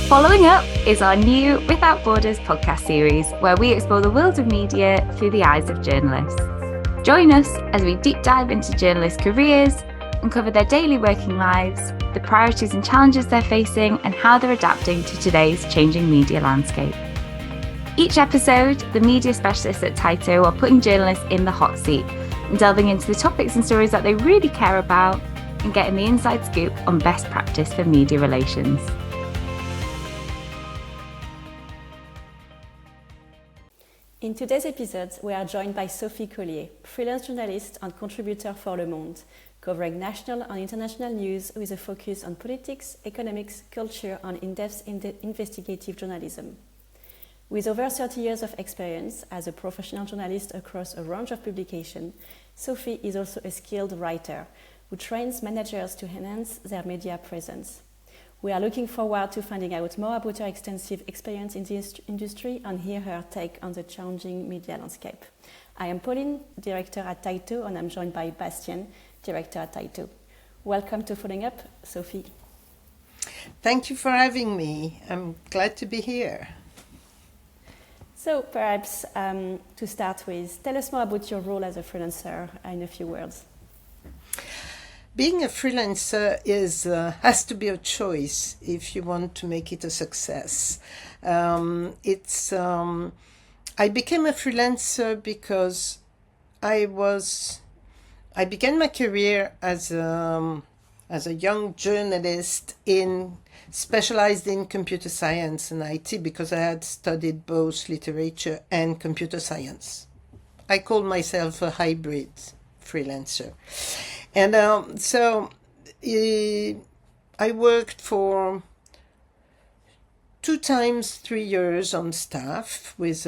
Following up is our new Without Borders podcast series, where we explore the world of media through the eyes of journalists. Join us as we deep dive into journalists' careers, uncover their daily working lives, the priorities and challenges they're facing, and how they're adapting to today's changing media landscape. Each episode, the media specialists at Tyto are putting journalists in the hot seat and delving into the topics and stories that they really care about and getting the inside scoop on best practice for media relations. In today's episode, we are joined by Sophy Caulier, freelance journalist and contributor for Le Monde, covering national and international news with a focus on politics, economics, culture, and in-depth investigative journalism. With over 30 years of experience as a professional journalist across a range of publications, Sophy is also a skilled writer who trains managers to enhance their media presence. We are looking forward to finding out more about her extensive experience in this industry and hear her take on the changing media landscape. I am Pauline, director at Tyto, and I'm joined by Bastian, director at Tyto. Welcome to Following Up, Sophy. Thank you for having me. I'm glad to be here. So perhaps to start with, tell us more about your role as a freelancer in a few words. Being a freelancer has to be a choice if you want to make it a success. I became a freelancer because I began my career as a young journalist specialized in computer science and IT because I had studied both literature and computer science. I called myself a hybrid freelancer. And so I worked for 2 times 3 years on staff with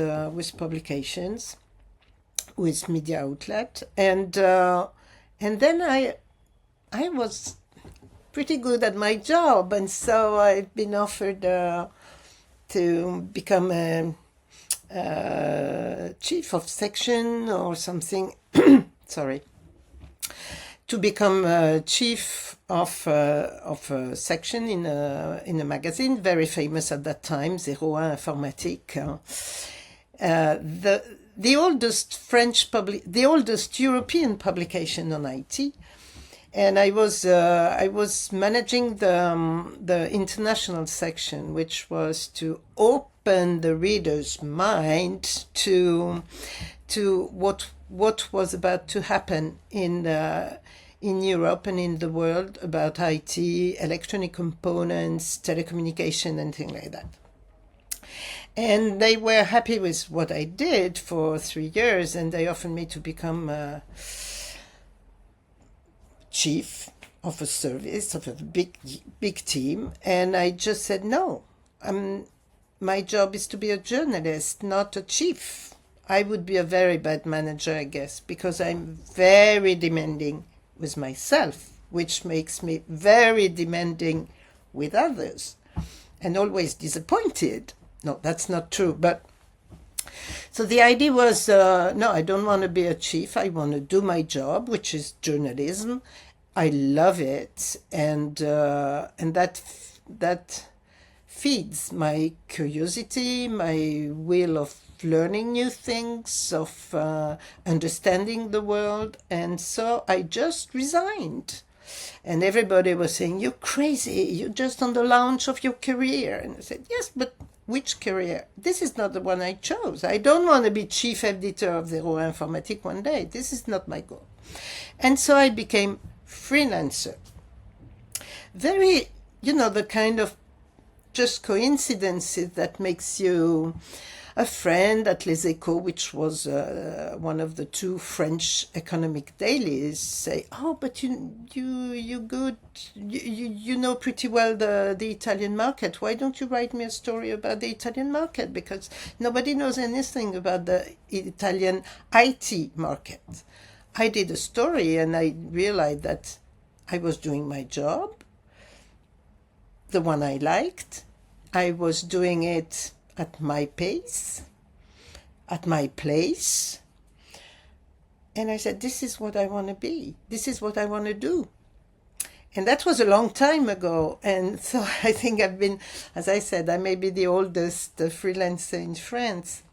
publications, with media outlet, and then I was pretty good at my job, and so I've been offered to become a chief of section or something. Sorry. To become chief of a section in a magazine very famous at that time, 01 Informatique, the oldest European publication on IT, and I was managing the international section, which was to open the reader's mind to what was about to happen in Europe and in the world about IT, electronic components, telecommunication, and things like that. And they were happy with what I did for 3 years, and they offered me to become chief of a service, of a big team. And I just said, no, my job is to be a journalist, not a chief. I would be a very bad manager, I guess, because I'm very demanding with myself, which makes me very demanding with others and always disappointed. No, that's not true. But so the idea was, no, I don't want to be a chief. I want to do my job, which is journalism. I love it. And that feeds my curiosity, my will of learning new things, of understanding the world. And so I just resigned. And everybody was saying, you're crazy, you're just on the launch of your career. And I said, yes, but which career? This is not the one I chose. I don't want to be chief editor of 01 Informatique one day. This is not my goal. And so I became freelancer. Very, the kind of just coincidences that makes you a friend at Les Echos, which was one of the 2 French economic dailies, say, oh, but you good, you know pretty well the Italian market. Why don't you write me a story about the Italian market? Because nobody knows anything about the Italian IT market. I did a story and I realized that I was doing my job, the one I liked. I was doing it at my pace, at my place. And I said, this is what I want to be. This is what I want to do. And that was a long time ago. And so I think I've been, as I said, I may be the oldest freelancer in France,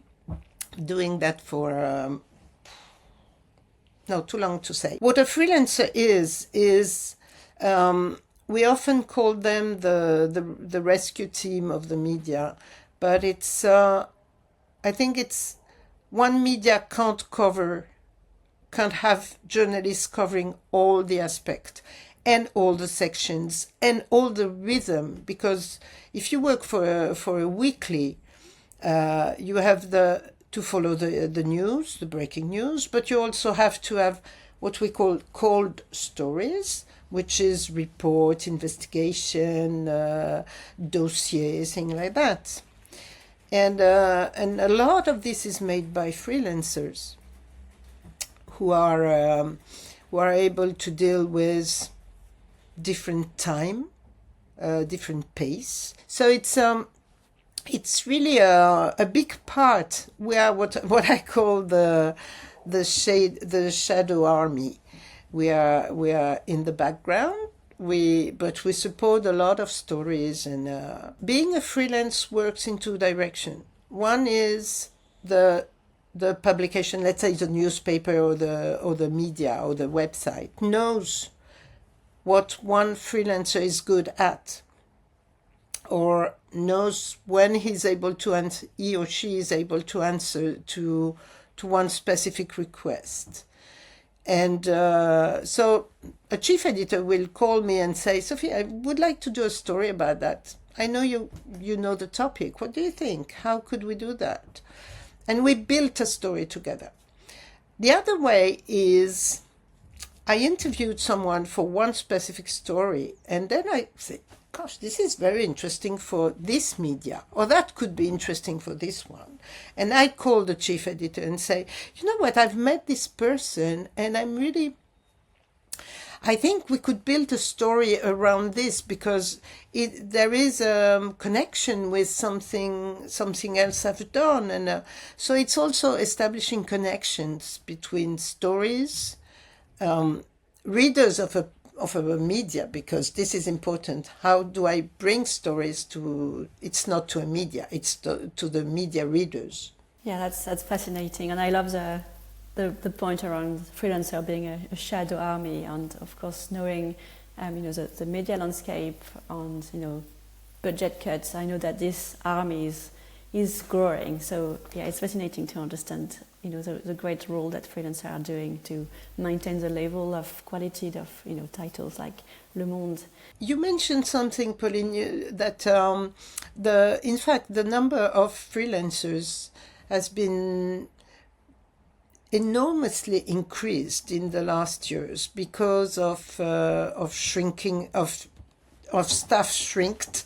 doing that for, no, too long to say. What a freelancer is we often call them the rescue team of the media, but it's, I think it's, one media can't have journalists covering all the aspects and all the sections and all the rhythm, because if you work for a weekly, you have to follow the news, the breaking news, but you also have to have what we call cold stories, which is report, investigation, dossiers, things like that. And a lot of this is made by freelancers who are able to deal with different time, different pace. So it's really a big part. We are what I call the shadow army. We are in the background. But we support a lot of stories, and being a freelance works in two directions. One is the publication, let's say the newspaper or the media or the website knows what one freelancer is good at, or knows when he or she is able to answer to one specific request. And so a chief editor will call me and say, Sophie, I would like to do a story about that. I know you know the topic. What do you think? How could we do that? And we built a story together. The other way is I interviewed someone for one specific story, and then I say, gosh, this is very interesting for this media, or that could be interesting for this one. And I call the chief editor and say, you know what, I've met this person, and I think we could build a story around this, because there is a connection with something else I've done. And so it's also establishing connections between stories, readers of a media, because this is important. How do I bring stories it's not to a media, it's to the media readers. Yeah, that's fascinating. And I love the point around freelancer being a shadow army, and of course knowing the media landscape and budget cuts. I know that this army is growing. So yeah, it's fascinating to understand the great role that freelancers are doing to maintain the level of quality of titles like Le Monde. You mentioned something, Pauline, that in fact the number of freelancers has been enormously increased in the last years because of shrinking of staff shrinked,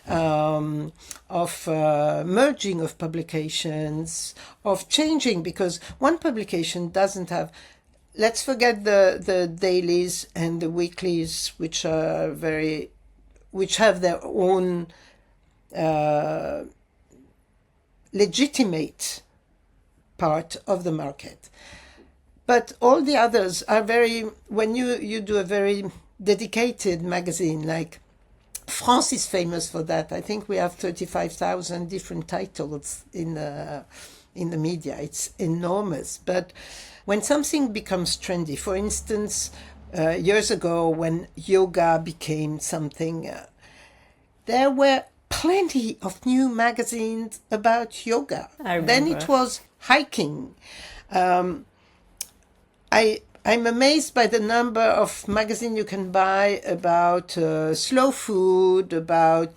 of merging of publications, of changing, because one publication doesn't have. Let's forget the dailies and the weeklies, which have their own legitimate part of the market. But all the others are when you do a very dedicated magazine, like France is famous for that. I think we have 35,000 different titles in the media. It's enormous. But when something becomes trendy, for instance, years ago when yoga became something, there were plenty of new magazines about yoga. Then it was hiking. I'm amazed by the number of magazines you can buy about slow food, about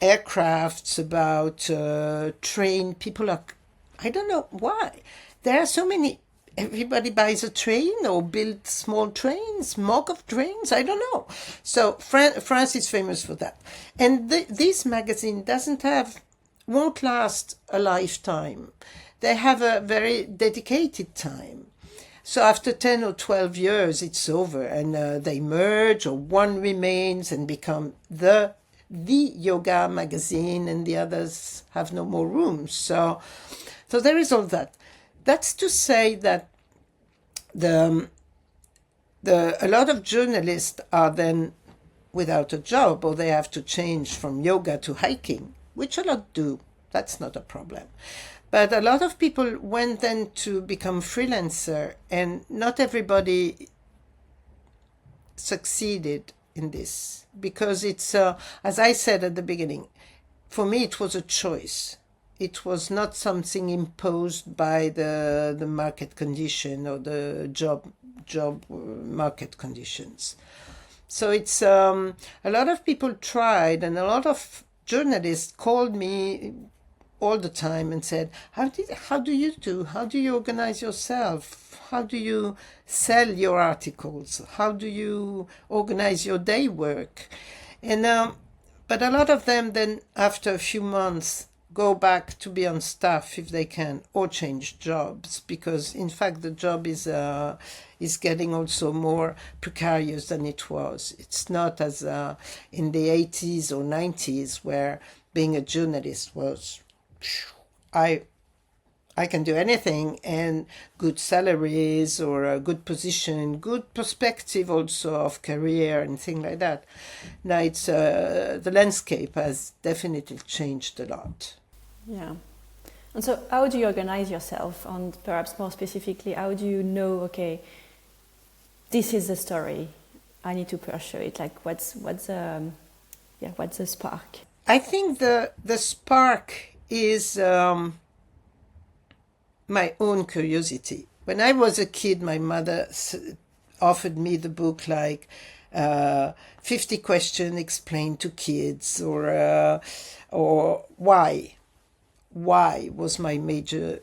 aircrafts, about train. People are, I don't know why. There are so many. Everybody buys a train or builds small trains, mock-up trains, I don't know. So France is famous for that. And this magazine won't last a lifetime. They have a very dedicated time. So after 10 or 12 years, it's over, and they merge, or one remains and become the yoga magazine, and the others have no more room. So there is all that. That's to say that the a lot of journalists are then without a job, or they have to change from yoga to hiking, which a lot do. That's not a problem. But a lot of people went then to become freelancer, and not everybody succeeded in this, because it's, as I said at the beginning, for me it was a choice. It was not something imposed by the market condition or the job market conditions. So it's a lot of people tried, and a lot of journalists called me all the time and said, how do you organize yourself? How do you sell your articles? How do you organize your day work? And but a lot of them then, after a few months, go back to be on staff if they can, or change jobs, because in fact the job is getting also more precarious than it was. It's not as in the 80s or 90s, where being a journalist was, I can do anything, and good salaries or a good position, good perspective also of career and things like that. Now it's the landscape has definitely changed a lot. Yeah. And so how do you organize yourself? And perhaps more specifically, how do you know, okay, this is the story, I need to pursue it? Like what's the spark? I think the spark is my own curiosity. When I was a kid, my mother offered me the book like 50 Questions Explained to Kids, or Why. Why was my major,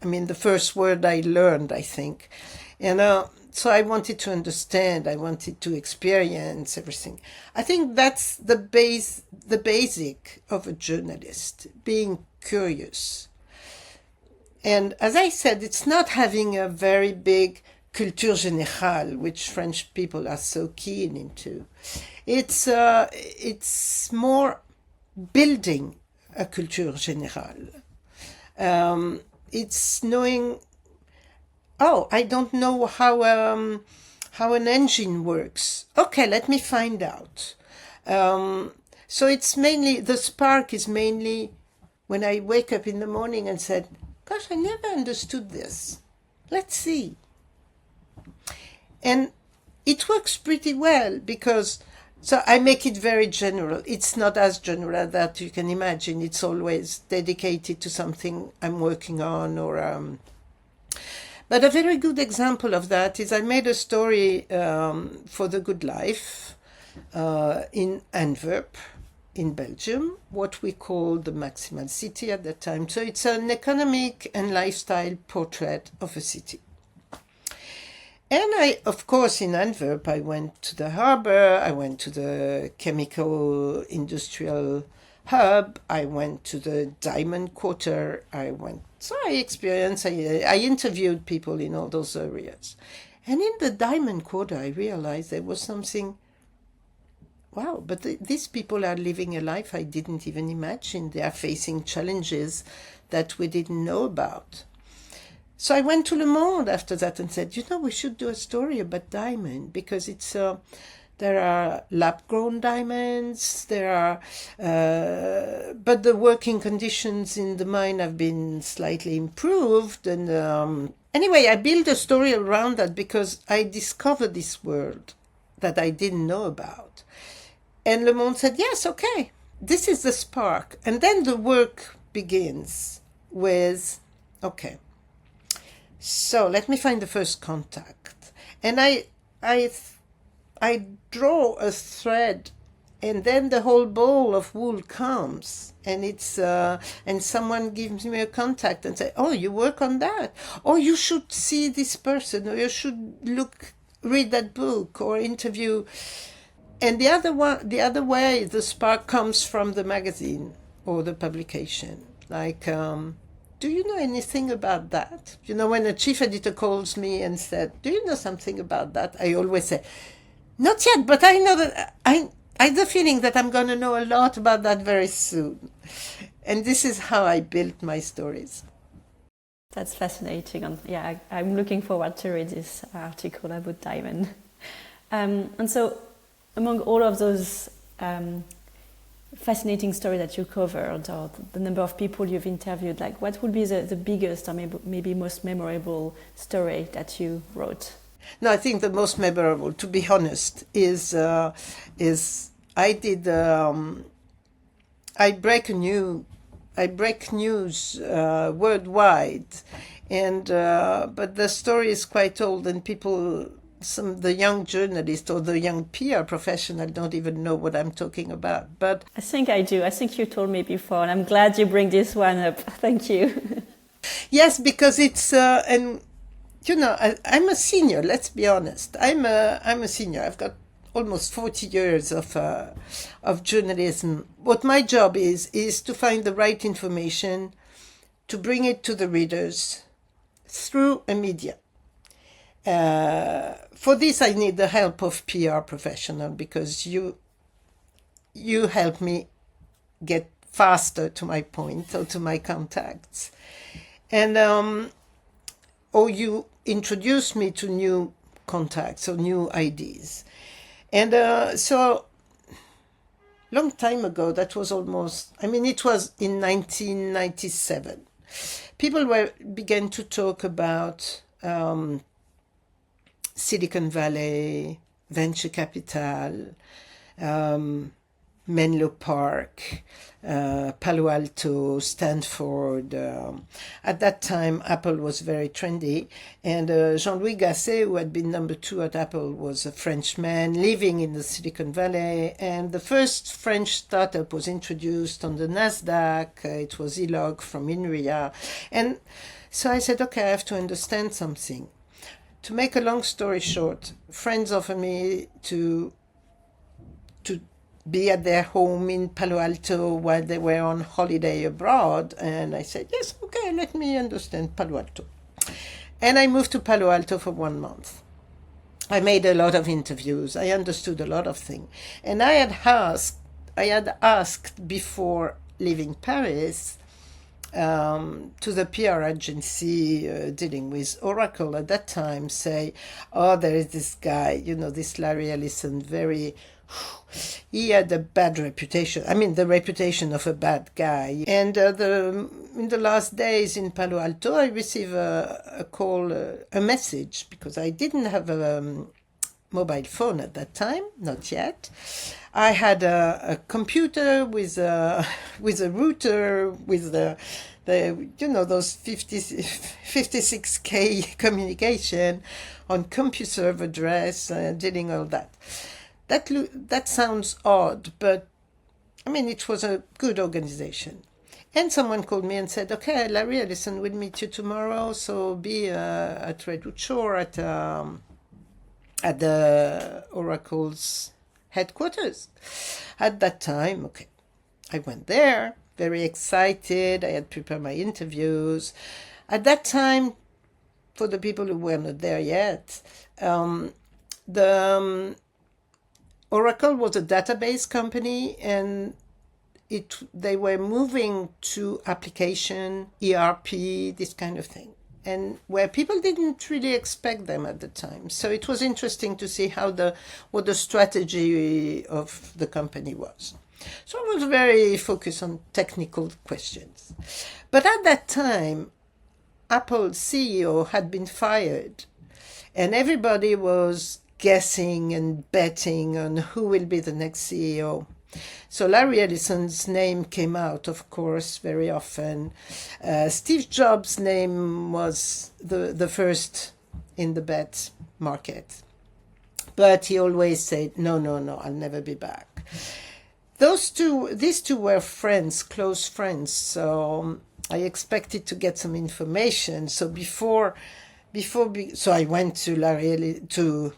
the first word I learned, I think. And so I wanted to understand, I wanted to experience everything. I think that's the basic of a journalist, being curious. And as I said, it's not having a very big culture générale, which French people are so keen into. It's more building a culture générale. It's knowing, I don't know how an engine works. Okay, let me find out. So it's mainly, the spark is mainly when I wake up in the morning and said, gosh, I never understood this. Let's see. And it works pretty well, because, so I make it very general. It's not as general that you can imagine. It's always dedicated to something I'm working on, or... But a very good example of that is I made a story for The Good Life in Antwerp, in Belgium, what we called the Maximal City at that time. So it's an economic and lifestyle portrait of a city. And of course, in Antwerp, I went to the harbor, I went to the chemical industrial hub, I went to the diamond quarter, so I interviewed people in all those areas. And in the diamond quarter, I realized there was something, wow, but these people are living a life I didn't even imagine. They are facing challenges that we didn't know about. So I went to Le Monde after that and said, we should do a story about diamond, because it's there are lab-grown diamonds, but the working conditions in the mine have been slightly improved. And anyway, I built a story around that because I discovered this world that I didn't know about. And Le Monde said, yes, okay, this is the spark. And then the work begins with, okay, so let me find the first contact. And I draw a thread, and then the whole ball of wool comes, and it's and someone gives me a contact and say, oh, you work on that, or you should see this person, or you should read that book or interview. And the other way, the spark comes from the magazine or the publication. Like, do you know anything about that? When a chief editor calls me and said, do you know something about that? I always say, not yet, but I know that I have the feeling that I'm going to know a lot about that very soon. And this is how I built my stories. That's fascinating. And yeah, I'm looking forward to read this article about Diamond. And so, among all of those fascinating stories that you covered, or the number of people you've interviewed, like what would be the biggest or maybe most memorable story that you wrote? No, I think the most memorable, to be honest, is I did I break news worldwide, and but the story is quite old, and the young journalists or the young PR professional don't even know what I'm talking about. But I think I do. I think you told me before, and I'm glad you bring this one up. Thank you. Yes, because it's and you know I'm a senior. Let's be honest. I'm a senior. I've got almost 40 years of journalism. What my job is to find the right information, to bring it to the readers through a media. For this, I need the help of PR professional, because you help me get faster to my point or to my contacts, and or you introduce me to new contacts or new ideas. And so, long time ago, that was it was in 1997, people began to talk about Silicon Valley, venture capital, Menlo Park, Palo Alto, Stanford. At that time, Apple was very trendy. And Jean-Louis Gasset, who had been number 2 at Apple, was a Frenchman living in the Silicon Valley. And the first French startup was introduced on the NASDAQ. It was Elog from INRIA. And so I said, okay, I have to understand something. To make a long story short, friends offered me to be at their home in Palo Alto while they were on holiday abroad. And I said, yes, okay, let me understand Palo Alto. And I moved to Palo Alto for 1 month. I made a lot of interviews. I understood a lot of things. And I had asked before leaving Paris to the PR agency dealing with Oracle at that time, say, oh, there is this guy, this Larry Ellison, he had a bad reputation. The reputation of a bad guy. And in the last days in Palo Alto, I received a call, a message, because I didn't have a mobile phone at that time, not yet. I had a computer with a router with those 56K communication on CompuServe address, dealing all that. That sounds odd, but it was a good organization. And someone called me and said, okay, Larry Ellison will meet you tomorrow, so be at Redwood Shore at the Oracle's headquarters. At that time, okay, I went there, very excited. I had prepared my interviews. At that time, for the people who were not there yet, the Oracle was a database company, and they were moving to application, ERP, this kind of thing, and where people didn't really expect them at the time. So it was interesting to see what the strategy of the company was. So I was very focused on technical questions. But at that time, Apple's CEO had been fired, and everybody was guessing and betting on who will be the next CEO. So Larry Ellison's name came out, of course, very often. Steve Jobs' name was the first in the bet market. But he always said, no, I'll never be back. These two were friends, close friends, so I expected to get some information. So so I went to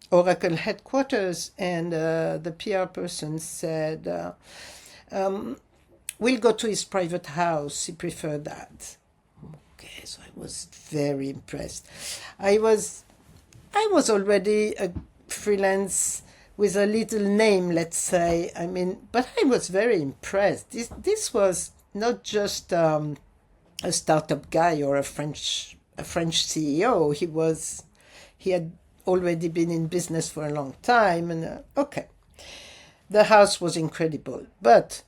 Oracle headquarters, and the PR person said, we'll go to his private house. He preferred that. Okay, so I was very impressed. I was already a freelance with a little name, let's say. But I was very impressed. This was not just a startup guy or a French CEO. He had already been in business for a long time, and the house was incredible. But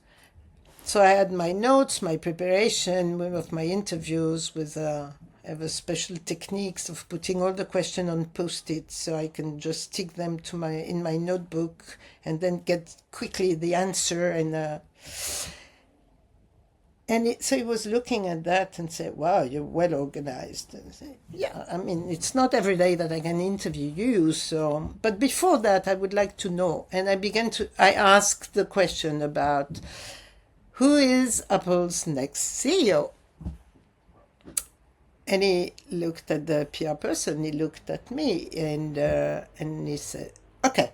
so I had my notes, my preparation of my interviews with I have a special techniques of putting all the questions on post-it so I can just stick them in my notebook and then get quickly the answer. So he was looking at that and said, "Wow, you're well organized." And I said, "Yeah, I mean, it's not every day that I can interview you. So, but before that, I would like to know." And I asked the question about who is Apple's next CEO. And he looked at the PR person, he looked at me, and he said, "Okay,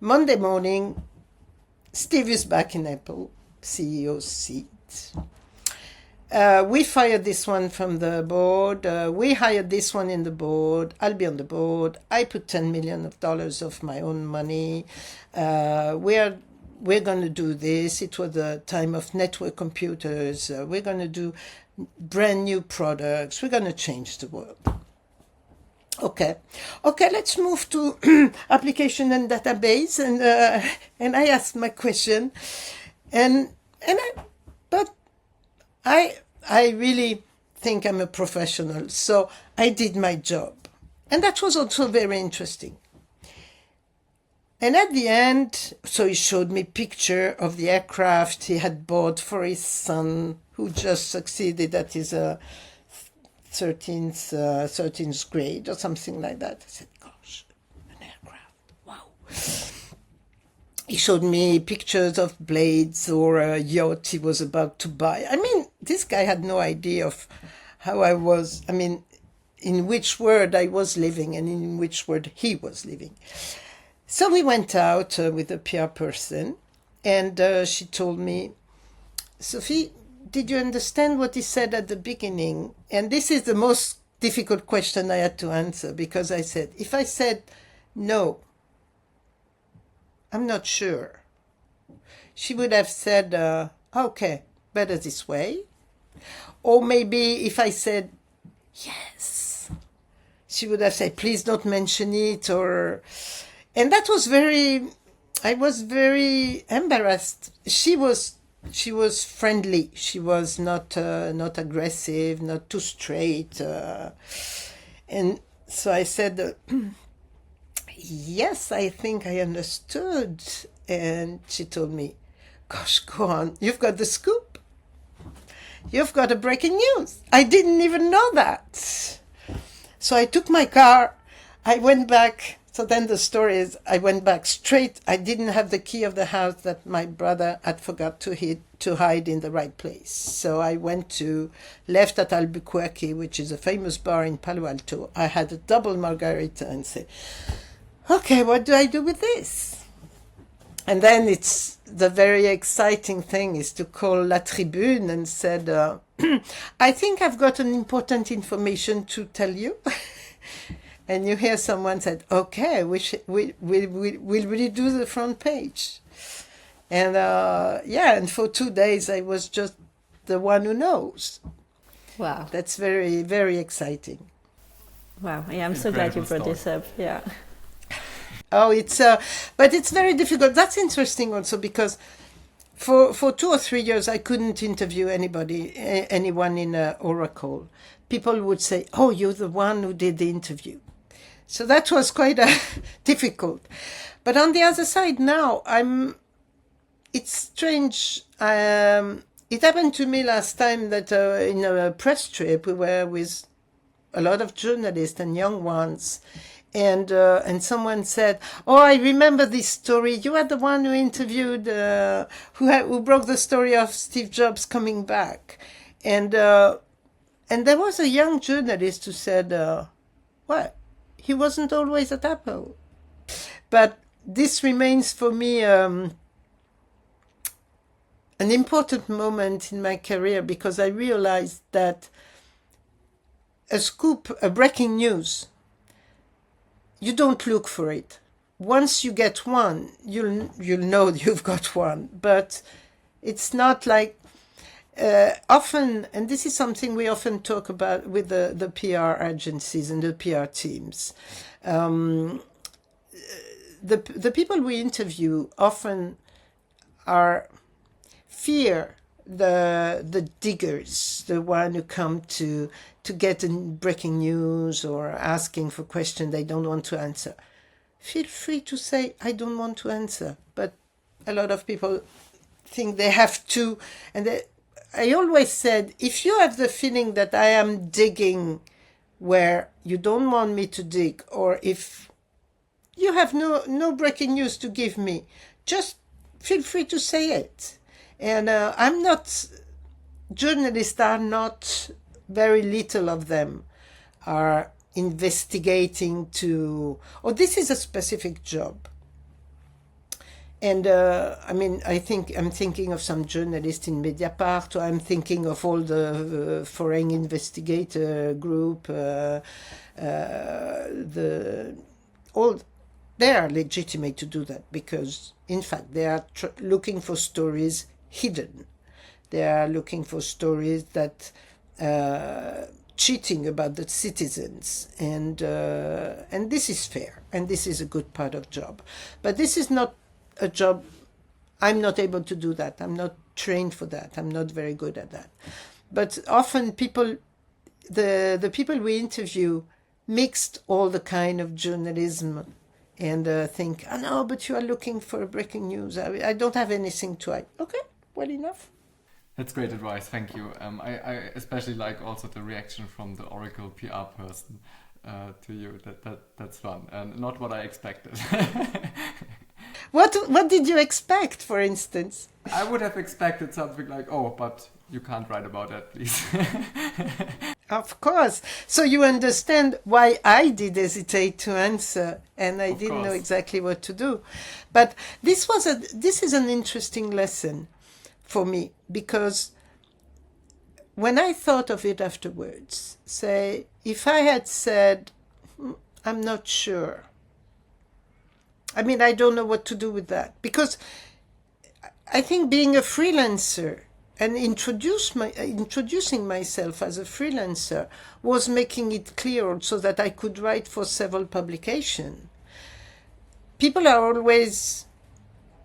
Monday morning, Steve is back in Apple, CEO seat. We fired this one from the board. We hired this one in the board. I'll be on the board. I put $10 million of my own money. We're going to do this." It was the time of network computers. "We're going to do brand new products. We're going to change the world." Okay, let's move to application and database. And I asked my question, but I really think I'm a professional, so I did my job, and that was also very interesting. And at the end, so he showed me picture of the aircraft he had bought for his son, who just succeeded at his 13th grade or something like that. I said, "Gosh, an aircraft, wow." He showed me pictures of blades or a yacht he was about to buy. I mean, this guy had no idea of how I was, in which world I was living and in which world he was living. So we went out with a PR person, and she told me, "Sophie, did you understand what he said at the beginning?" And this is the most difficult question I had to answer, because I said, if I said no, I'm not sure, she would have said, "Okay, better this way." Or maybe if I said yes, she would have said, "Please don't mention it." And that was I was very embarrassed. She was friendly. She was not aggressive, not too straight. And so I said, "Yes, I think I understood." And she told me, "Gosh, go on. You've got the scoop. You've got a breaking news. I didn't even know that." So I took my car. I went back. So then the story is, I went back straight. I didn't have the key of the house that my brother had forgot to hide in the right place. So I left at Albuquerque, which is a famous bar in Palo Alto. I had a double margarita and said, "Okay, what do I do with this?" And then the very exciting thing is to call La Tribune and said, "I think I've got an important information to tell you." And you hear someone said, "Okay, we'll redo the front page." And and for 2 days I was just the one who knows. Wow. That's very, very exciting. Wow. Yeah, I'm so glad you brought this up. Yeah. Oh, but it's very difficult. That's interesting also, because for 2 or 3 years I couldn't interview anyone in Oracle. People would say, "Oh, you're the one who did the interview." So that was quite difficult. But on the other side now, it's strange. It happened to me last time that in a press trip, we were with a lot of journalists and young ones. And someone said, "Oh, I remember this story. You are the one who interviewed, who broke the story of Steve Jobs coming back." And there was a young journalist who said, "What? He wasn't always at Apple." But this remains for me an important moment in my career, because I realized that a scoop, a breaking news, you don't look for it. Once you get one, you'll know you've got one. But it's not like often, and this is something we often talk about with the PR agencies and the PR teams, the people we interview often fear the diggers, the one who come to get in breaking news or asking for questions they don't want to answer. Feel free to say, I don't want to answer. But a lot of people think they have to. And I always said, if you have the feeling that I am digging where you don't want me to dig, or if you have no breaking news to give me, just feel free to say it. And journalists are not, very little of them are investigating this is a specific job. And I think I'm thinking of some journalists in Mediapart, or I'm thinking of all the foreign investigator group, they are legitimate to do that because, in fact, they are looking for stories hidden. They are looking for stories that cheating about the citizens, and this is fair, and this is a good part of job. But this is not a job. I'm not able to do that. I'm not trained for that. I'm not very good at that. But often the people we interview mixed all the kind of journalism and think, oh no, but you are looking for breaking news. I don't have anything to hide. Okay, well enough. That's great advice, thank you. I especially like also the reaction from the Oracle PR person to you. That's fun, and not what I expected. What did you expect, for instance? I would have expected something like, oh, but you can't write about that, please. Of course. So you understand why I did hesitate to answer, and I didn't know exactly what to do. But this is an interesting lesson for me, because when I thought of it afterwards, say, if I had said, I'm not sure, I don't know what to do with that, because I think being a freelancer and introducing myself as a freelancer was making it clear also that I could write for several publications. People are always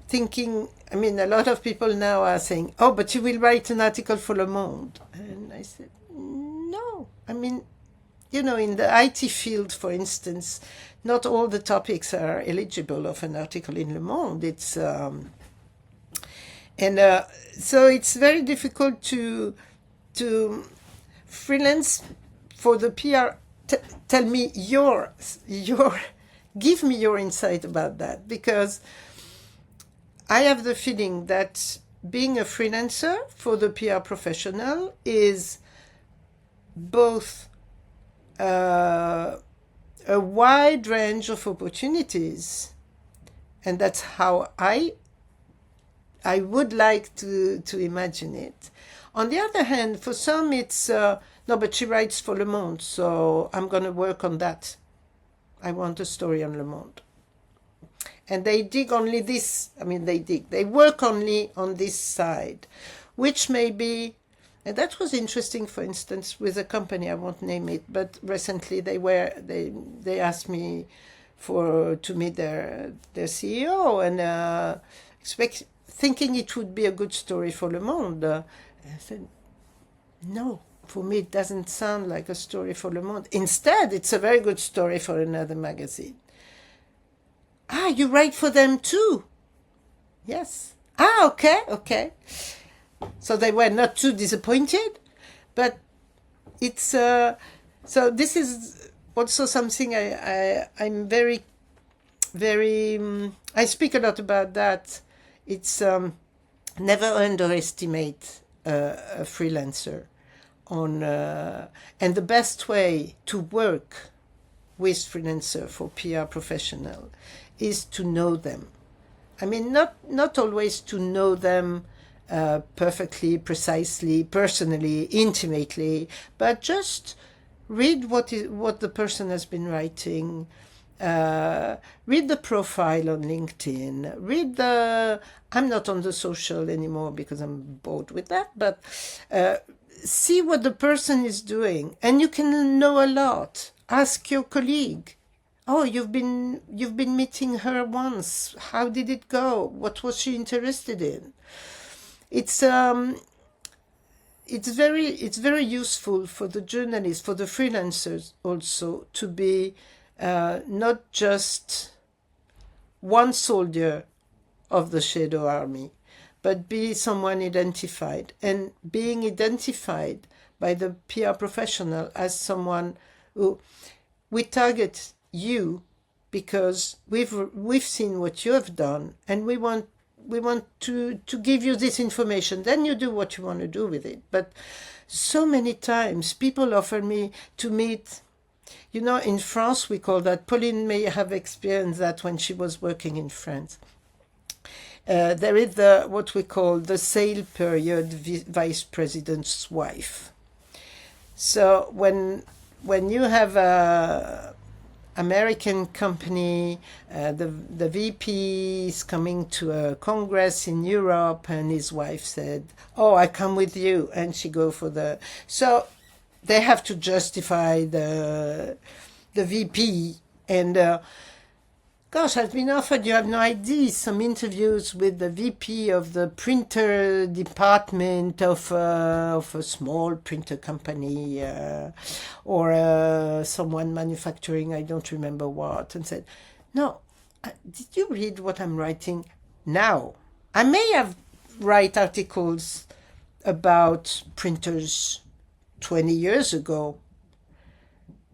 thinking, a lot of people now are saying, oh, but you will write an article for Le Monde. And I said, no. In the IT field, for instance, not all the topics are eligible of an article in Le Monde. It's so it's very difficult to freelance for the PR. Tell me give me your insight about that, because I have the feeling that being a freelancer for the PR professional is both a wide range of opportunities, and that's how I would like to imagine it. On the other hand, for some it's, no, but she writes for Le Monde, so I'm going to work on that. I want a story on Le Monde. And they dig only this, they work only on this side, which may be, and that was interesting, for instance, with a company, I won't name it, but recently they asked me to meet their CEO, and thinking it would be a good story for Le Monde. I said, no, for me it doesn't sound like a story for Le Monde. Instead, it's a very good story for another magazine. Ah, you write for them too? Yes. Ah, okay. So they were not too disappointed, but it's so this is also something I'm very, very I speak a lot about that. It's never underestimate a freelancer and the best way to work with freelancer for PR professional is to know them. Not always to know them perfectly, precisely, personally, intimately, but just read what the person has been writing, read the profile on LinkedIn, I'm not on the social anymore because I'm bored with that, but see what the person is doing, and you can know a lot. Ask your colleague, oh, you've been meeting her once, how did it go, what was she interested in? It's very useful for the journalists, for the freelancers also, to be not just one soldier of the shadow army, but be someone identified, and being identified by the PR professional as someone who, we target you because we've seen what you have done, and we want to give you this information. Then you do what you want to do with it. But so many times people offer me to meet, in France we call that, Pauline may have experienced that when she was working in France. There is what we call the sale period vice president's wife. So when you have a American company, the VP is coming to a congress in Europe, and his wife said, "Oh, I come with you," and she go for so they have to justify the VP, and gosh, I've been offered, you have no idea, some interviews with the VP of the printer department of a small printer company, or someone manufacturing, I don't remember what, and said, "No, did you read what I'm writing now? I may have write articles about printers 20 years ago.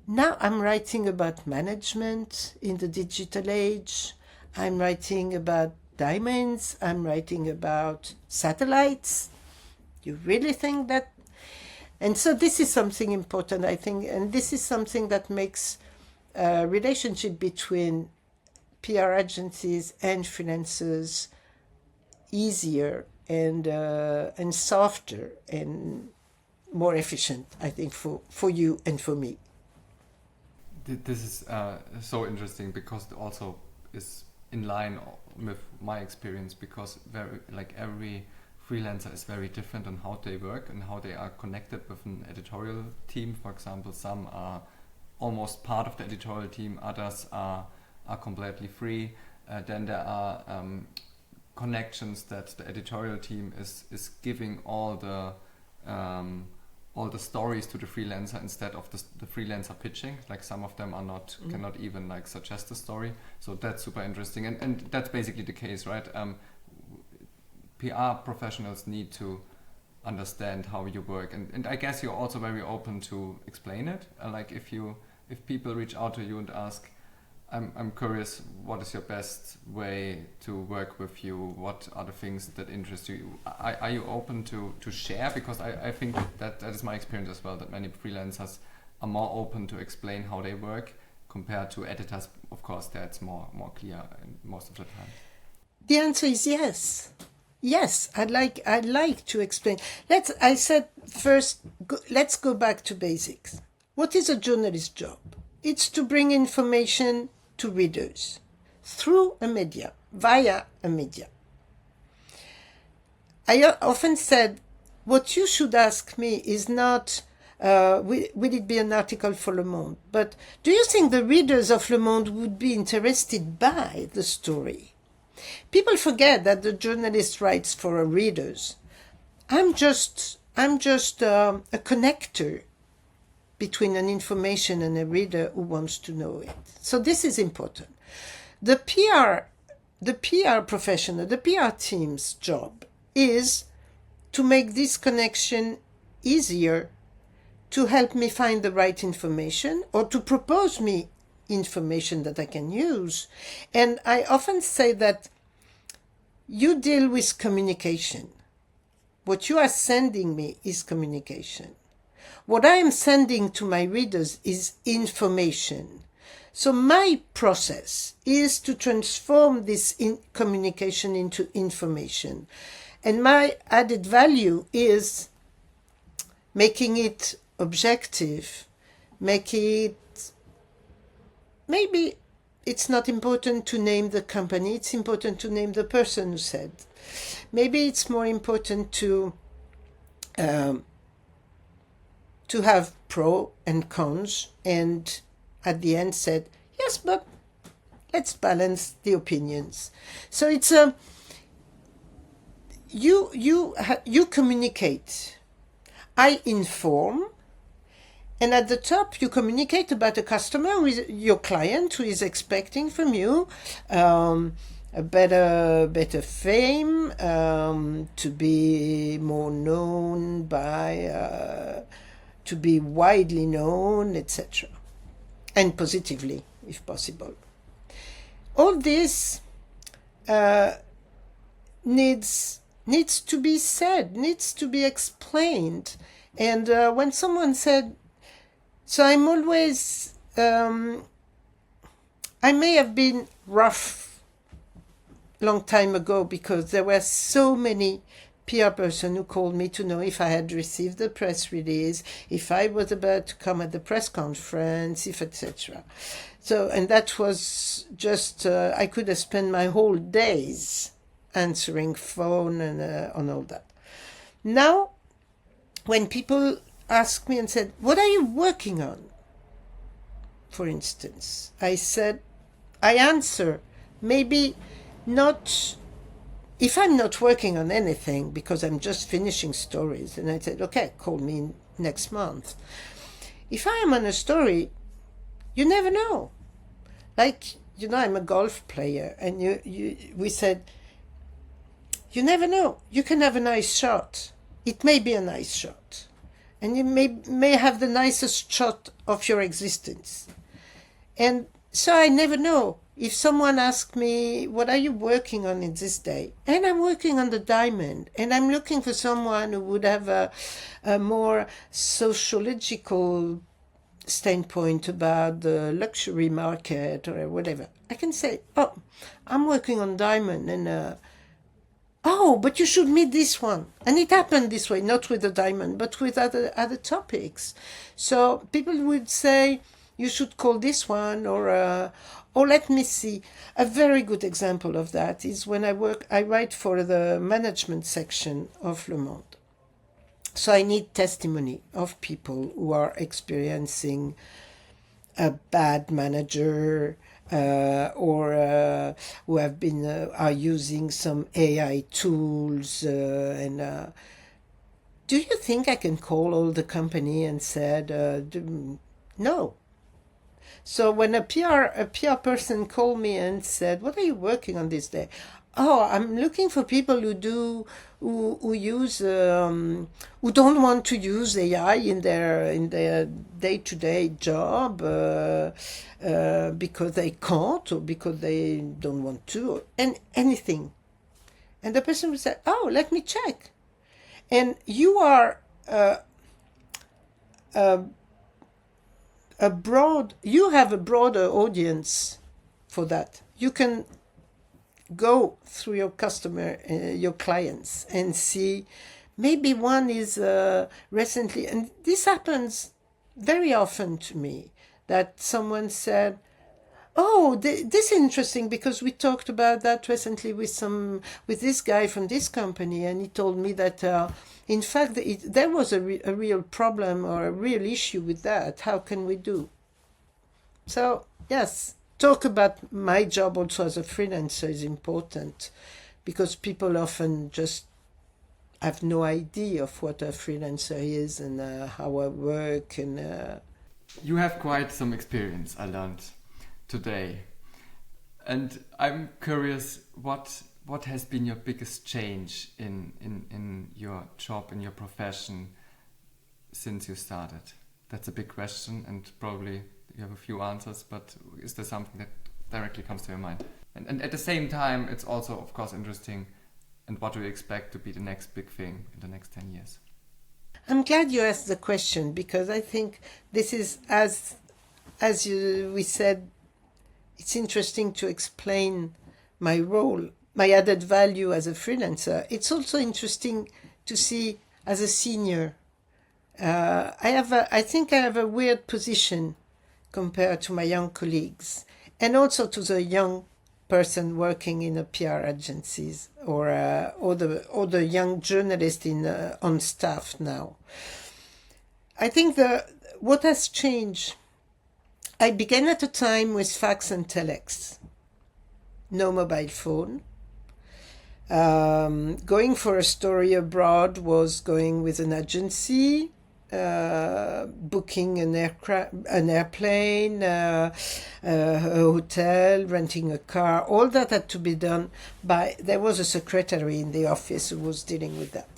Now I'm writing about management in the digital age. I'm writing about diamonds. I'm writing about satellites. You really think that?" And so this is something important, I think, and this is something that makes a relationship between PR agencies and freelancers easier and softer and more efficient, I think, for you and for me. This is so interesting, because it also is in line with my experience, because every freelancer is very different on how they work and how they are connected with an editorial team. For example, some are almost part of the editorial team, others are completely free. Then there are connections that the editorial team is giving all the stories to the freelancer instead of the freelancer pitching. Like some of them cannot even suggest a story. So that's super interesting, and that's basically the case, right? PR professionals need to understand how you work, and I guess you're also very open to explain it. If people reach out to you and ask, I'm curious, what is your best way to work with you? What are the things that interest you? Are you open to share? Because I think that is my experience as well, that many freelancers are more open to explain how they work compared to editors. Of course, that's more clear most of the time. The answer is yes. Yes, I'd like to explain. I said first, let's go back to basics. What is a journalist's job? It's to bring information to readers through a media, via a media. I often said, what you should ask me is not, will it be an article for Le Monde, but do you think the readers of Le Monde would be interested by the story? People forget that the journalist writes for readers. I'm just a connector between an information and a reader who wants to know it. So this is important. The PR professional, the PR team's job is to make this connection easier, to help me find the right information, or to propose me information that I can use. And I often say that you deal with communication. What you are sending me is communication. What I am sending to my readers is information. So my process is to transform this communication into information. And my added value is making it objective, making it maybe it's not important to name the company, it's important to name the person who said. Maybe it's more important to have pro and cons, and at the end said, yes, but let's balance the opinions. So it's you communicate. I inform, and at the top you communicate about a customer with your client who is expecting from you a better fame, to be more known by, to be widely known, etc. And positively, if possible. All this needs to be said, needs to be explained. And when someone said, so I'm always, I may have been rough long time ago because there were so many PR person who called me to know if I had received the press release, if I was about to come at the press conference, if etc. So, and that was just, I could have spent my whole days answering phone and on all that. Now, when people ask me and said, what are you working on? For instance, I answer, maybe not, if I'm not working on anything because I'm just finishing stories, and I said, okay, call me next month. If I am on a story, you never know. Like, I'm a golf player, and we said, you never know. You can have a nice shot. It may be a nice shot. And you may have the nicest shot of your existence. And so I never know. If someone asks me, what are you working on in this day? And I'm working on the diamond. And I'm looking for someone who would have a more sociological standpoint about the luxury market or whatever. I can say, oh, I'm working on diamond. And, oh, but you should meet this one. And it happened this way, not with the diamond, but with other topics. So people would say, you should call this one, or let me see. A very good example of that is when I write for the management section of Le Monde. So I need testimony of people who are experiencing a bad manager, or who have been are using some AI tools, and do you think I can call all the company and said no? So when a PR person called me and said, what are you working on this day? Oh, I'm looking for people who use who don't want to use AI in their day-to-day job because they can't, or because they don't want to, and anything. And the person would say, oh, let me check. And you are you have a broader audience for that. You can go through your customer, your clients, and see maybe one is recently, and this happens very often to me, that someone said, oh, this is interesting because we talked about that recently with this guy from this company, and he told me that in fact there was a real problem or a real issue with that. How can we do? So yes, talk about my job also as a freelancer is important, because people often just have no idea of what a freelancer is and how I work. And you have quite some experience, I learned today, and I'm curious, what has been your biggest change in your job, in your profession, since you started? That's a big question, and probably you have a few answers, but is there something that directly comes to your mind? And at the same time, it's also, of course, interesting, and what do you expect to be the next big thing in the next 10 years? I'm glad you asked the question, because I think this is, as we said, it's interesting to explain my role, my added value as a freelancer. It's also interesting to see as a senior. I think I have a weird position compared to my young colleagues. and also to the young person working in a PR agencies or the young journalist on staff now. I think what has changed, I began at a time with fax and telex, no mobile phone. Going for a story abroad was going with an agency, booking an airplane, a hotel, renting a car. All that had to be done there was a secretary in the office who was dealing with that.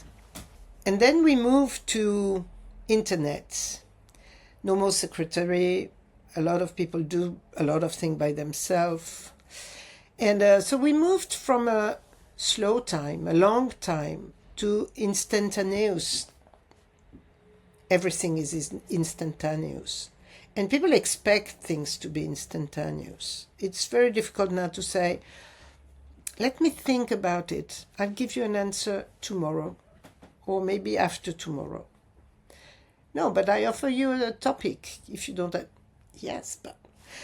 And then we moved to internet. No more secretary. A lot of people do a lot of things by themselves. And so we moved from a slow time, a long time, to instantaneous. Everything is instantaneous. And people expect things to be instantaneous. It's very difficult now to say, let me think about it. I'll give you an answer tomorrow, or maybe after tomorrow. No, but I offer you a topic. If you don't have... Yes, but...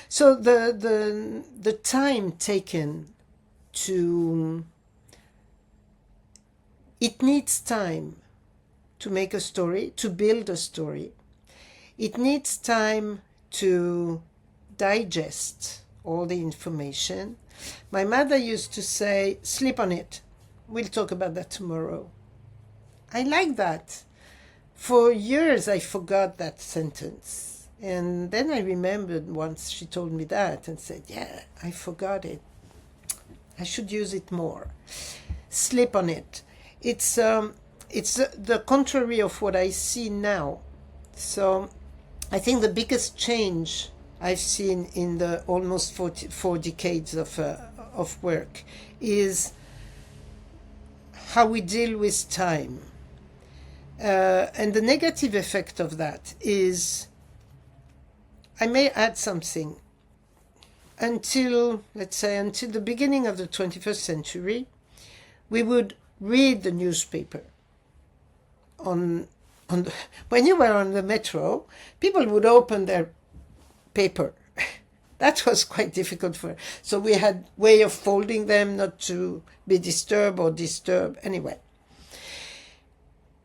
So the time taken to... It needs time to make a story, to build a story. It needs time to digest all the information. My mother used to say, sleep on it. We'll talk about that tomorrow. I like that. For years I forgot that sentence. And then I remembered once she told me that and said, yeah, I forgot it. I should use it more. Sleep on it. It's the contrary of what I see now. So I think the biggest change I've seen in the almost 4 decades of work is how we deal with time. And the negative effect of that is, I may add something, until the beginning of the 21st century, we would read the newspaper. When you were on the metro, people would open their paper. That was quite difficult so we had way of folding them not to be disturbed or disturb anyway.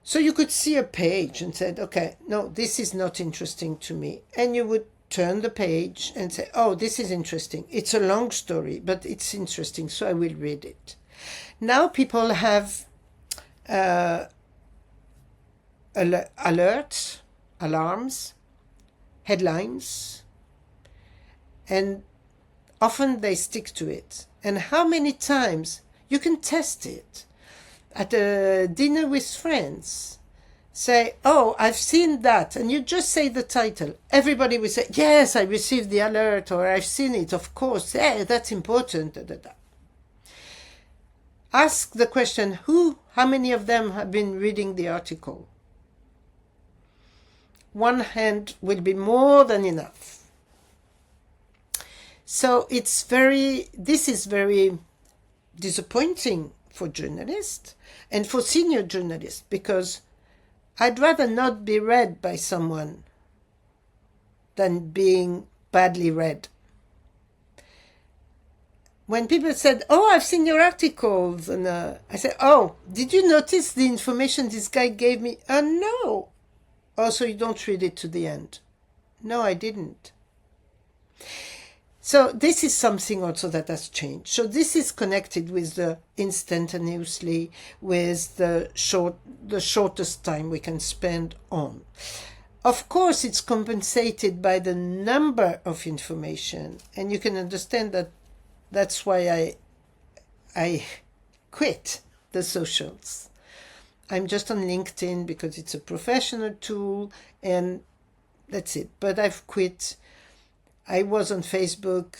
So you could see a page and said, okay, no, this is not interesting to me. And you would turn the page and say, oh, this is interesting. It's a long story, but it's interesting, so I will read it. Now people have alerts, alarms, headlines, and often they stick to it. And how many times you can test it at a dinner with friends, say, oh, I've seen that, and you just say the title. Everybody will say, yes, I received the alert, or I've seen it, of course, yeah, that's important. Da, da, da. Ask the question, how many of them have been reading the article? One hand will be more than enough. So this is very disappointing for journalists and for senior journalists, because I'd rather not be read by someone than being badly read. When people said, oh, I've seen your articles, and I said, oh, did you notice the information this guy gave me? No. Oh, so you don't read it to the end? No, I didn't. So this is something also that has changed. So this is connected with the instantaneously, with the shortest time we can spend on. Of course, it's compensated by the number of information, and you can understand that that's why I quit the socials. I'm just on LinkedIn because it's a professional tool, and that's it. But I've quit. I was on Facebook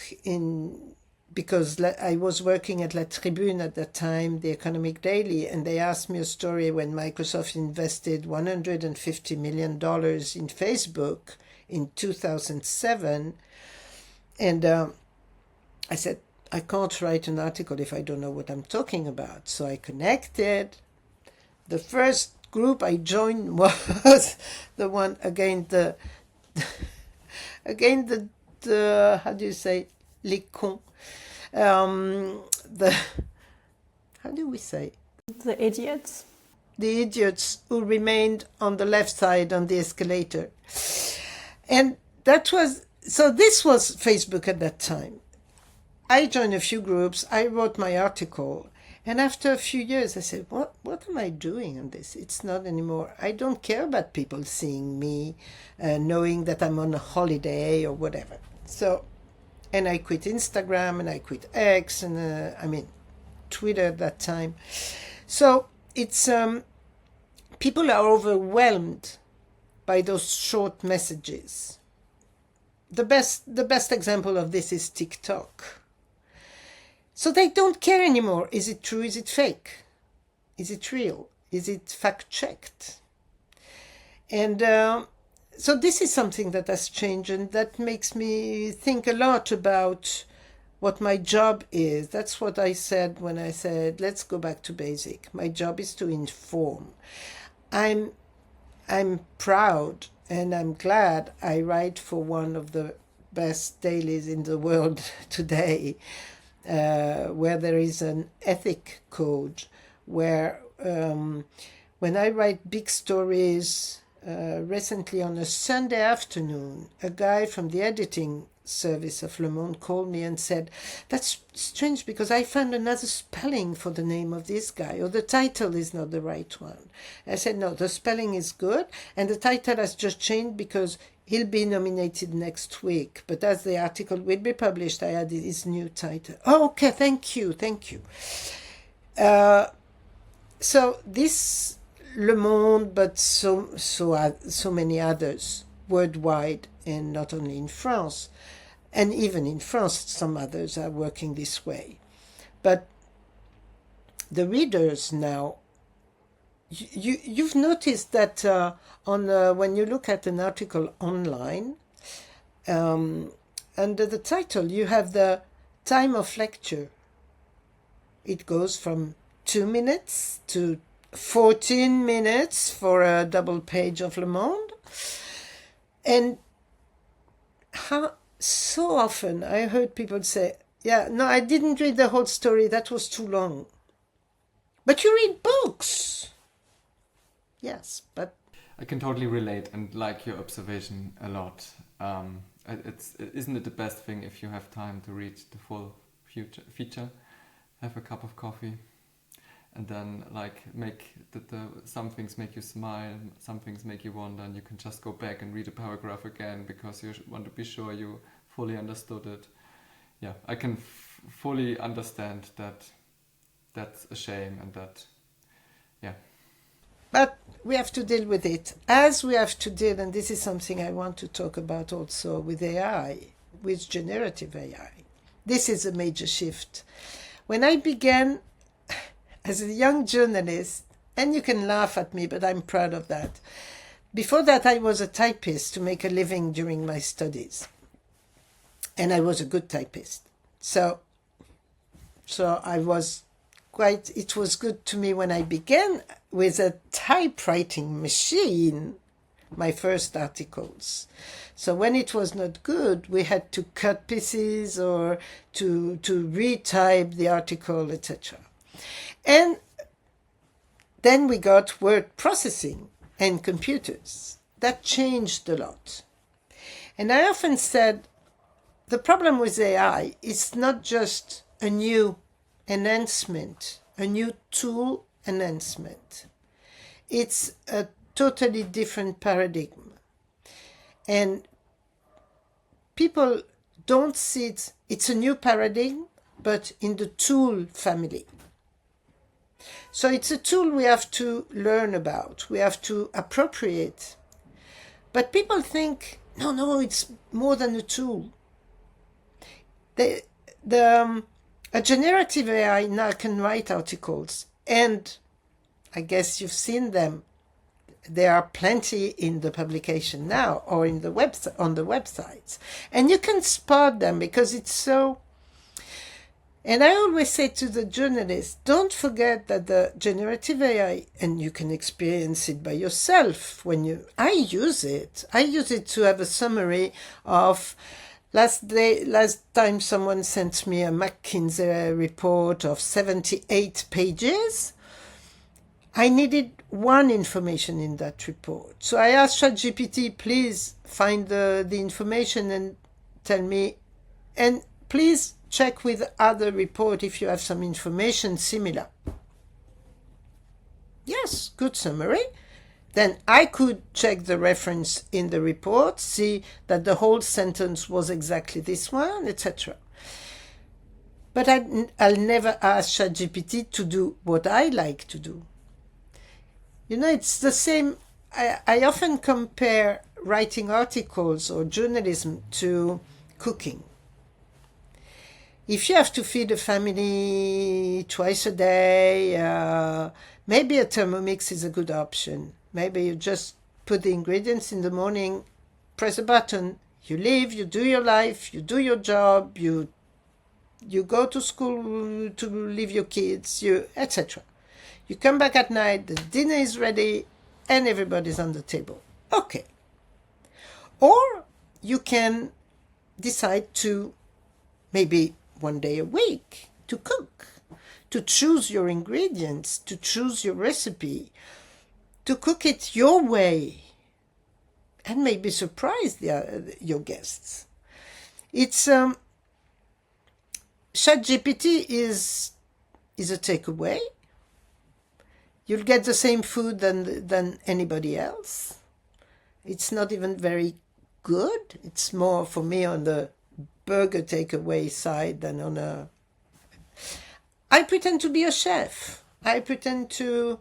because I was working at La Tribune at that time, the Economic Daily, and they asked me a story when Microsoft invested $150 million in Facebook in 2007. And I said, I can't write an article if I don't know what I'm talking about. So I connected. The first group I joined was the one, again, the how do you say, les cons, the, how do we say? The idiots. The idiots who remained on the left side on the escalator. And that was, so this was Facebook at that time. I joined a few groups, I wrote my article, and after a few years I said, what am I doing on this? It's not anymore. I don't care about people seeing me, knowing that I'm on a holiday or whatever. So, and I quit Instagram and I quit X and Twitter at that time. So it's, people are overwhelmed by those short messages. The best example of this is TikTok. So they don't care anymore. Is it true? Is it fake? Is it real? Is it fact-checked? And so this is something that has changed, and that makes me think a lot about what my job is. That's what I said when I said, let's go back to basic. My job is to inform. I'm proud and I'm glad I write for one of the best dailies in the world today, where there is an ethic code, where when I write big stories, recently on a Sunday afternoon, a guy from the editing service of Le Monde called me and said, that's strange because I found another spelling for the name of this guy, or the title is not the right one. I said, no, the spelling is good, and the title has just changed because he'll be nominated next week. But as the article will be published, I added his new title. Oh, okay, thank you. So this Le Monde, but so many others worldwide, and not only in France, and even in France, some others are working this way. But the readers now, you've noticed that when you look at an article online, under the title you have the time of lecture. It goes from 2 minutes to 14 minutes for a double page of Le Monde. And so often I heard people say, yeah, no, I didn't read the whole story, that was too long. But you read books. Yes, but I can totally relate and like your observation a lot. Isn't it the best thing if you have time to read the full feature, have a cup of coffee, and then make some things make you smile, some things make you wonder, and you can just go back and read a paragraph again because you want to be sure you fully understood it. Yeah, I can fully understand that. That's a shame, and that, yeah. But we have to deal with it, as we have to deal, and this is something I want to talk about also with AI, with generative AI. This is a major shift. When I began as a young journalist, and you can laugh at me, but I'm proud of that. Before that, I was a typist to make a living during my studies. And I was a good typist. So I was it was good to me when I began with a typewriting machine, my first articles. So when it was not good, we had to cut pieces or to retype the article, etc. And then we got word processing and computers. That changed a lot. And I often said, the problem with AI is not just a new enhancement, a new tool enhancement. It's a totally different paradigm. And people don't see it, it's a new paradigm, but in the tool family. So it's a tool we have to learn about, we have to appropriate. But people think, no, it's more than a tool. A generative AI now can write articles, and I guess you've seen them. There are plenty in the publication now, or in the on the websites, and you can spot them because it's so. And I always say to the journalists, don't forget that the generative AI, and you can experience it by yourself I use it to have a summary of Last time someone sent me a McKinsey report of 78 pages. I needed one information in that report. So I asked ChatGPT, please find the information and tell me, and please check with other report if you have some information similar. Yes, good summary. Then I could check the reference in the report, see that the whole sentence was exactly this one, etc. But I'll never ask ChatGPT to do what I like to do. You know, it's the same. I often compare writing articles or journalism to cooking. If you have to feed a family twice a day, maybe a Thermomix is a good option. Maybe you just put the ingredients in the morning, press a button, you live, you do your life, you do your job, you go to school to leave your kids, etc. You come back at night, the dinner is ready, and everybody's on the table. Okay. Or you can decide to, maybe one day a week, to cook, to choose your ingredients, to choose your recipe, to cook it your way, and maybe surprise your guests. It's ChatGPT is a takeaway. You'll get the same food than anybody else. It's not even very good. It's more for me on the burger takeaway side than on a... I pretend to be a chef. I pretend to...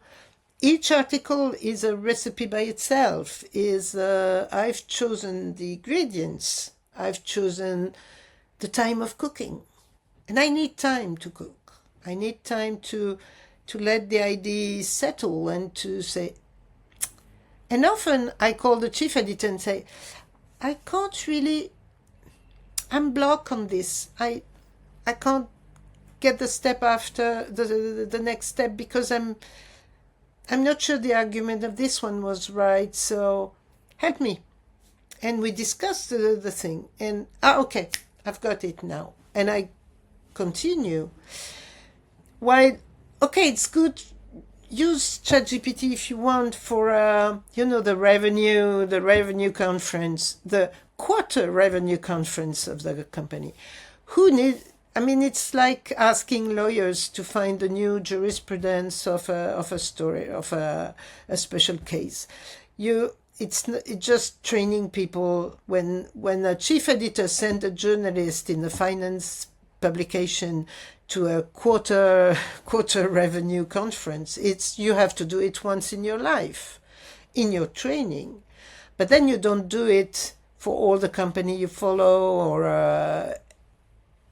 Each article is a recipe by itself. I've chosen the ingredients. I've chosen the time of cooking. And I need time to cook. I need time to let the idea settle and to say... And often I call the chief editor and say, I can't really... I'm blocked on this. I can't get the step after the next step because I'm not sure the argument of this one was right, so help me. And we discussed the thing, and okay, I've got it now. And I continue. While, okay, it's good, use ChatGPT if you want for, the revenue conference, the quarter revenue conference of the company. It's like asking lawyers to find the new jurisprudence of a story, of a special case. It's just training people. When a chief editor sends a journalist in a finance publication to a quarter revenue conference, you have to do it once in your life, in your training. But then you don't do it for all the company you follow or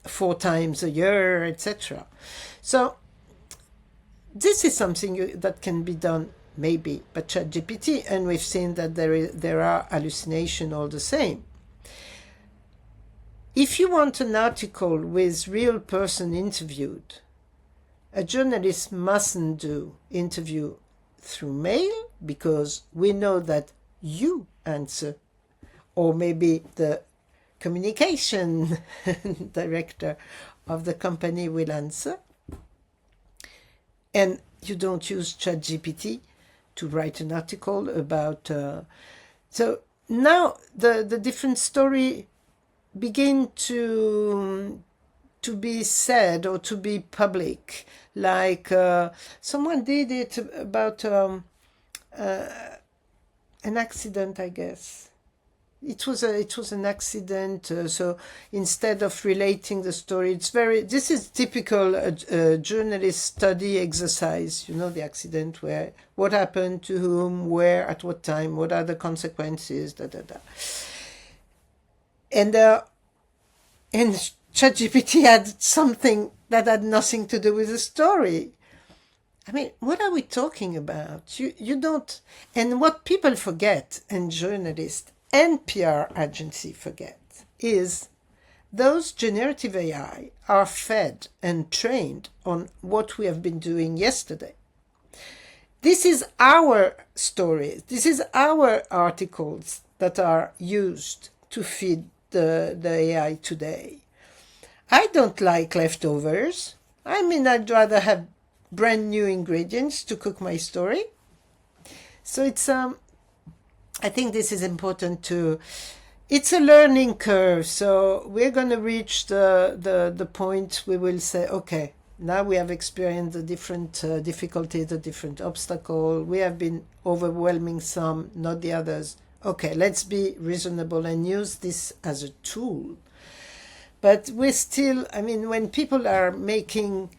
4 times a year, etc. So this is something that can be done maybe by ChatGPT, and we've seen that there are hallucinations all the same. If you want an article with real person interviewed, a journalist mustn't do interview through mail because we know that you answer, or maybe the communication director of the company will answer. And you don't use ChatGPT to write an article about... So now the different story begin to be said or to be public. Like someone did it about an accident, I guess. It was an accident. So instead of relating the story, this is typical journalist study exercise. The accident, where, what happened to whom, where, at what time, what are the consequences, And ChatGPT had something that had nothing to do with the story. What are we talking about? You don't... And what people forget, and journalists and PR agency forget, is those generative AI are fed and trained on what we have been doing yesterday. This is our stories. This is our articles that are used to feed the AI today. I don't like leftovers. I mean, I'd rather have brand new ingredients to cook my story. So it's I think this is important too. It's a learning curve. So we're going to reach the point we will say, okay, now we have experienced the different difficulties, the different obstacles. We have been overwhelming some, not the others. Okay, let's be reasonable and use this as a tool. But we're still, I mean, when people are making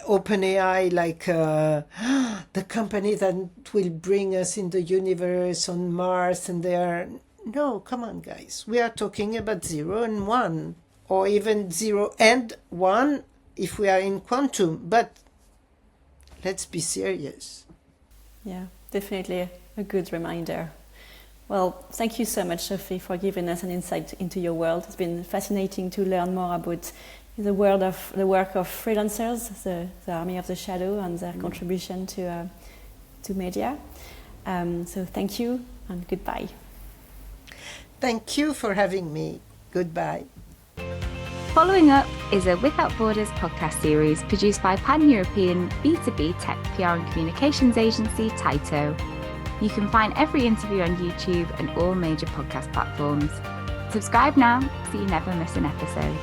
OpenAI like the company that will bring us in the universe on Mars, and they are, no, come on, guys. We are talking about 0 and 1, or even 0 and 1 if we are in quantum. But let's be serious. Yeah, definitely a good reminder. Well, thank you so much, Sophie, for giving us an insight into your world. It's been fascinating to learn more about the work of freelancers, the army of the shadow, and their contribution to media. So thank you and goodbye. Thank you for having me. Goodbye. Following up is a Without Borders podcast series produced by pan-European B2B tech PR and communications agency Tyto. You can find every interview on YouTube and all major podcast platforms. Subscribe now so you never miss an episode.